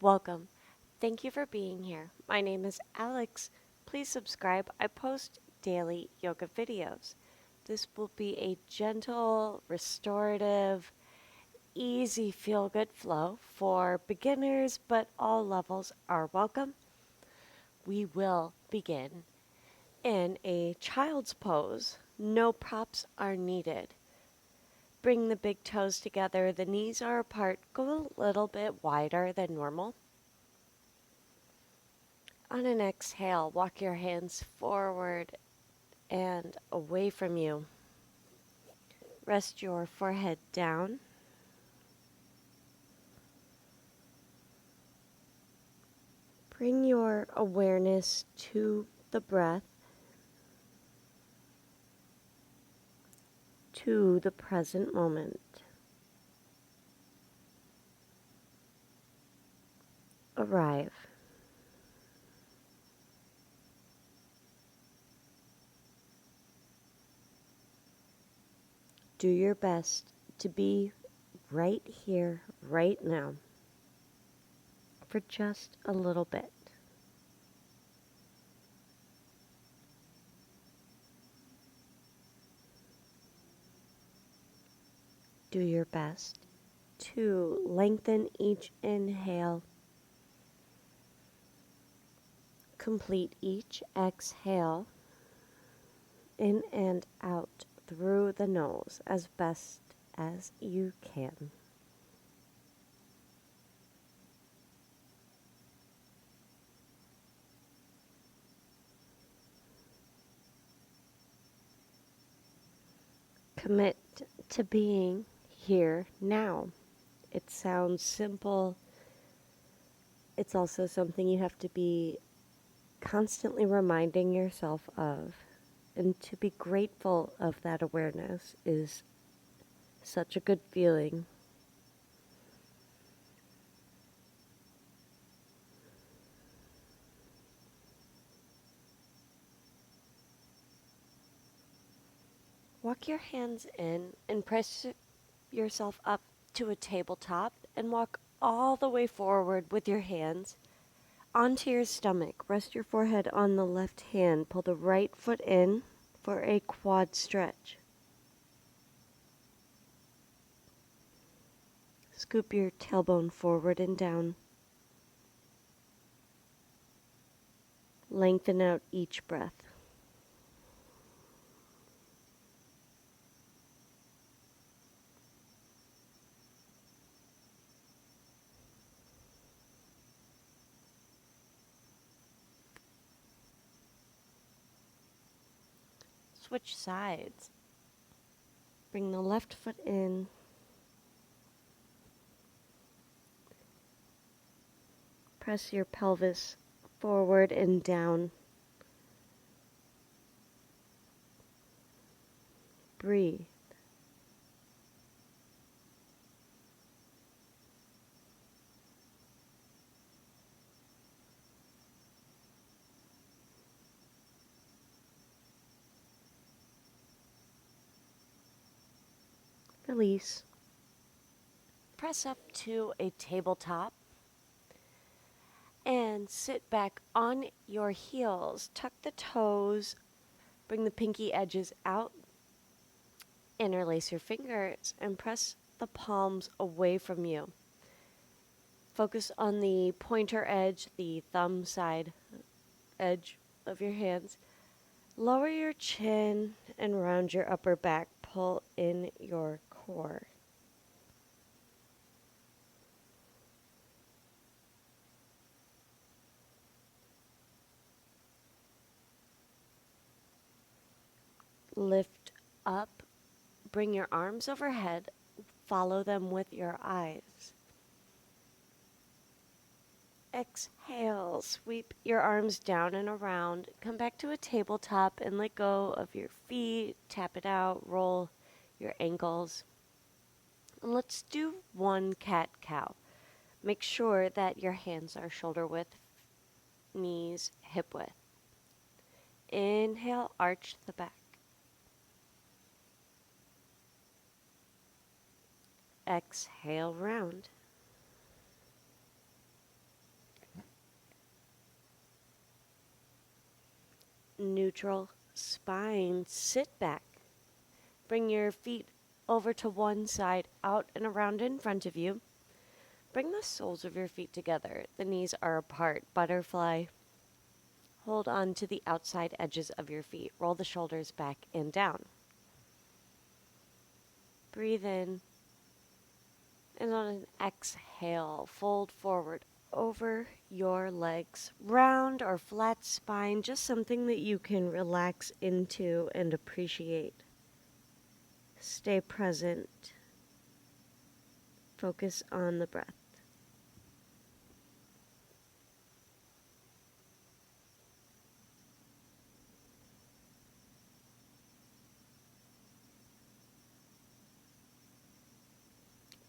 Welcome. Thank you for being here. My name is Alex. Please subscribe. I post daily yoga videos. This will be a gentle, restorative, easy feel good flow for beginners, but all levels are welcome. We will begin in a child's pose. No props are needed. Bring the big toes together, the knees are apart, go a little bit wider than normal. On an exhale, walk your hands forward and away from you. Rest your forehead down. Bring your awareness to the breath, to the present moment. Arrive. Do your best to be right here, right now, for just a little bit. Do your best to lengthen each inhale. Complete each exhale in and out through the nose as best as you can. Commit to being here now. It sounds simple. It's also something you have to be constantly reminding yourself of. And to be grateful of that awareness is such a good feeling. Walk your hands in and press yourself up to a tabletop and walk all the way forward with your hands onto your stomach. Rest your forehead on the left hand. Pull the right foot in for a quad stretch. Scoop your tailbone forward and down. Lengthen out each breath. Switch sides. Bring the left foot in. Press your pelvis forward and down. Breathe. Release. Press up to a tabletop and sit back on your heels. Tuck the toes, bring the pinky edges out, interlace your fingers, and press the palms away from you. Focus on the pointer edge, the thumb side edge of your hands. Lower your chin and round your upper back. Pull in your core. Lift up, bring your arms overhead, follow them with your eyes. Exhale, sweep your arms down and around, come back to a tabletop and let go of your feet, tap it out, roll your ankles. And let's do one cat-cow. Make sure that your hands are shoulder width, knees hip width. Inhale, arch the back. Exhale, round. neutral spine. Sit back. Bring your feet over to one side, out and around in front of you. Bring the soles of your feet together. The knees are apart. Butterfly. Hold on to the outside edges of your feet. Roll the shoulders back and down. Breathe in. And on an exhale, fold forward over your legs. Round or flat spine, just something that you can relax into and appreciate. Stay present. Focus on the breath.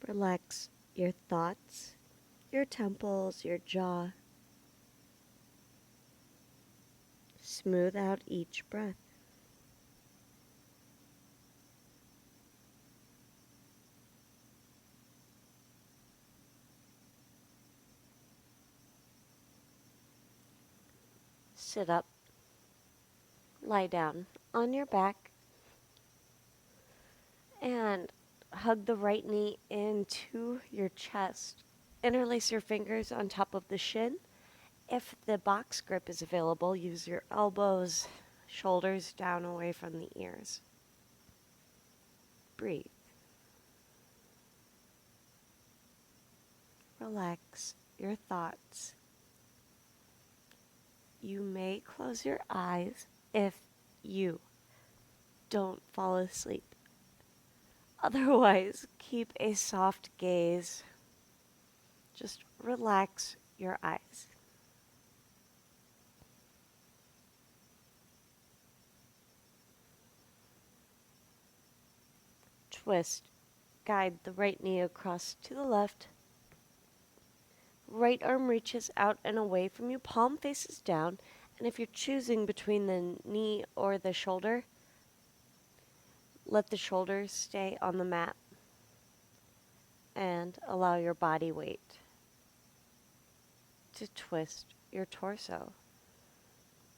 Relax your thoughts, your temples, your jaw. Smooth out each breath. Sit up. Lie down on your back and hug the right knee into your chest. Interlace your fingers on top of the shin. If the box grip is available, use your elbows, shoulders down away from the ears. Breathe. Relax your thoughts. You may close your eyes if you don't fall asleep. Otherwise, keep a soft gaze. Just relax your eyes. Twist. Guide the right knee across to the left. Right arm reaches out and away from you, palm faces down, and if you're choosing between the knee or the shoulder, let the shoulders stay on the mat and allow your body weight to twist your torso.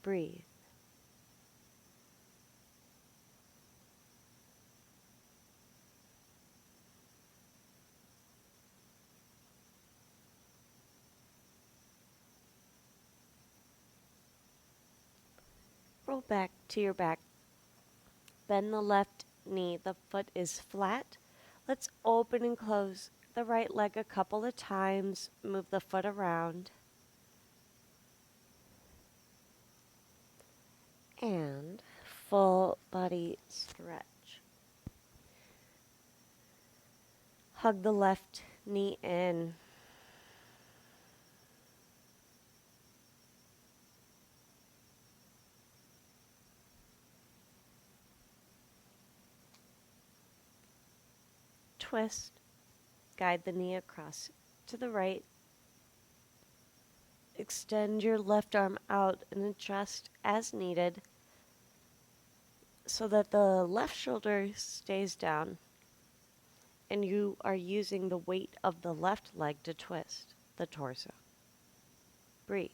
Breathe. Roll back to your back. Bend the left knee. The foot is flat. Let's open and close the right leg a couple of times. Move the foot around. And full body stretch. Hug the left knee in. Twist. Guide the knee across to the right. Extend your left arm out and adjust as needed so that the left shoulder stays down and you are using the weight of the left leg to twist the torso. Breathe.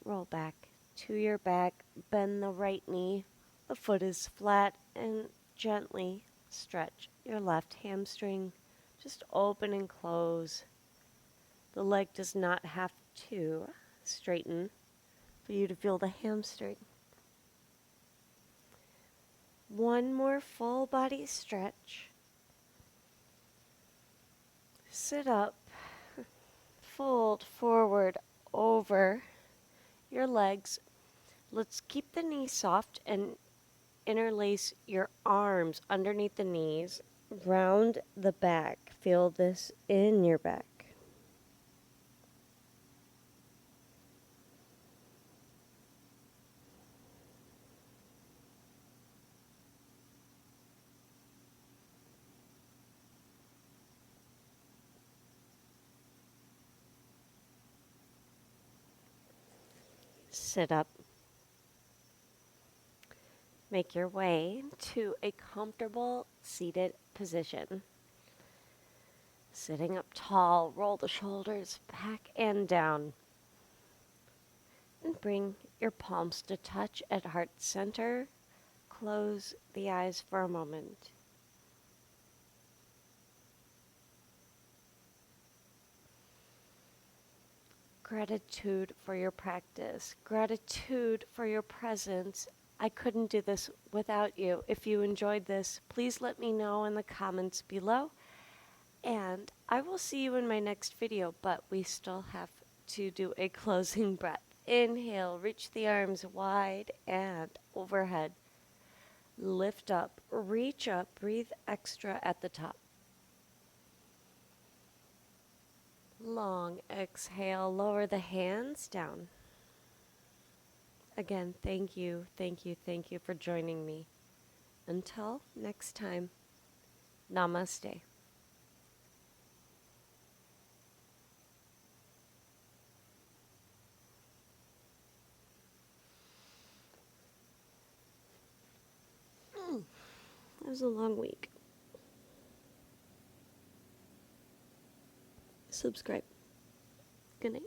Roll back to your back, bend the right knee, the foot is flat, and gently stretch your left hamstring. Just open and close. The leg does not have to straighten for you to feel the hamstring. One more full body stretch. Sit up, fold forward over your legs. Let's keep the knees soft and interlace your arms underneath the knees. Round the back. Feel this in your back. Sit up. Make your way to a comfortable seated position. Sitting up tall, roll the shoulders back and down. And bring your palms to touch at heart center. Close the eyes for a moment. Gratitude for your practice. Gratitude for your presence. I couldn't do this without you. If you enjoyed this, please let me know in the comments below. And I will see you in my next video, but we still have to do a closing breath. Inhale, reach the arms wide and overhead. Lift up, reach up, breathe extra at the top. Long exhale, lower the hands down. Again, thank you, thank you, thank you for joining me. Until next time, namaste. That was a long week. Subscribe. Good night.